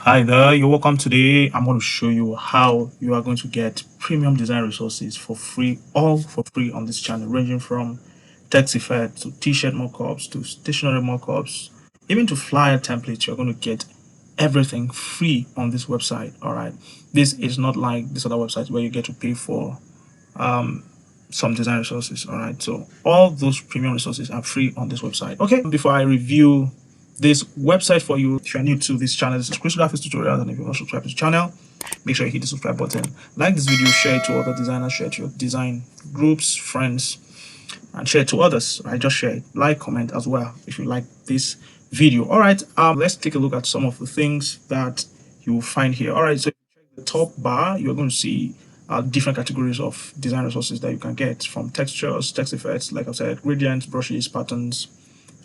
Hi there, you're welcome. Today I'm going to show you how you are going to get premium design resources for free, all for free on this channel, ranging from text effects to t-shirt mockups to stationery mockups, even to flyer templates. You're going to get everything free on this website. All right, this is not like this other website where you get to pay for some design resources. All right, so all those premium resources are free on this website. Okay, before I review this website for you, if you're new to this channel, this is Chris Graphics Tutorials, and if you're not subscribed to the channel, make sure you hit the subscribe button, like this video, share it to other designers, share it to your design groups, friends, and share it to others. Right, just share it, like, comment as well if you like this video. All right, let's take a look at some of the things that you will find here. All right, so the top bar, you're going to see different categories of design resources that you can get, from textures, text effects, like I said, gradients, brushes, patterns,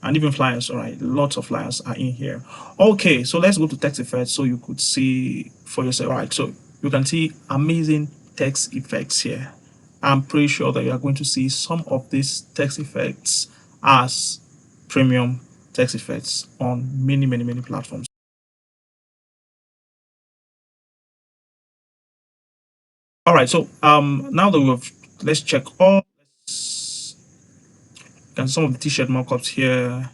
and even flyers. All right, lots of flyers are in here. Okay, so let's go to text effects so you could see for yourself. All right, so you can see amazing text effects here. I'm pretty sure that you are going to see some of these text effects as premium text effects on many platforms. All right, so now that let's check all and some of the t-shirt mockups here.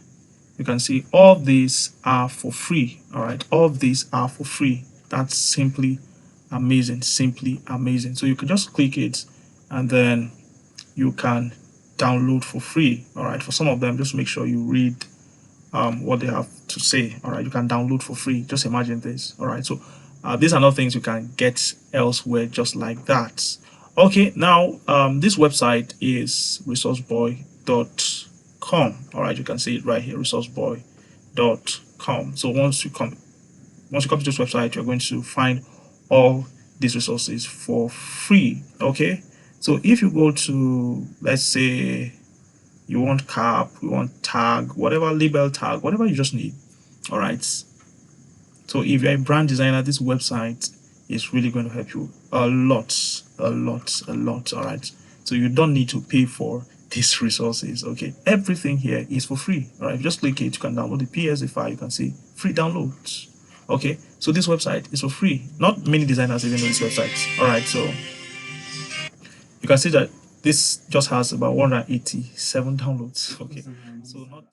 You can see all these are for free. All right, all these are for free. That's simply amazing, simply amazing. So you can just click it and then you can download for free. All right, for some of them, just make sure you read what they have to say. All right, you can download for free. Just imagine this. All right, so these are not things you can get elsewhere just like that. Okay, now this website is resourceboy.com. All right, you can see it right here, resourceboy.com. So once you come to this website, you're going to find all these resources for free. Okay, so if you go to, let's say you want cap, you want tag, whatever, label tag, whatever you just need. All right, so if you're a brand designer, this website is really going to help you a lot. All right, so you don't need to pay for these resources. Okay, everything here is for free. All right, just click it, you can download the PSD file. You can see free downloads. Okay, so this website is for free. Not many designers even know this website. All right, so you can see that this just has about 187 downloads. Okay, so not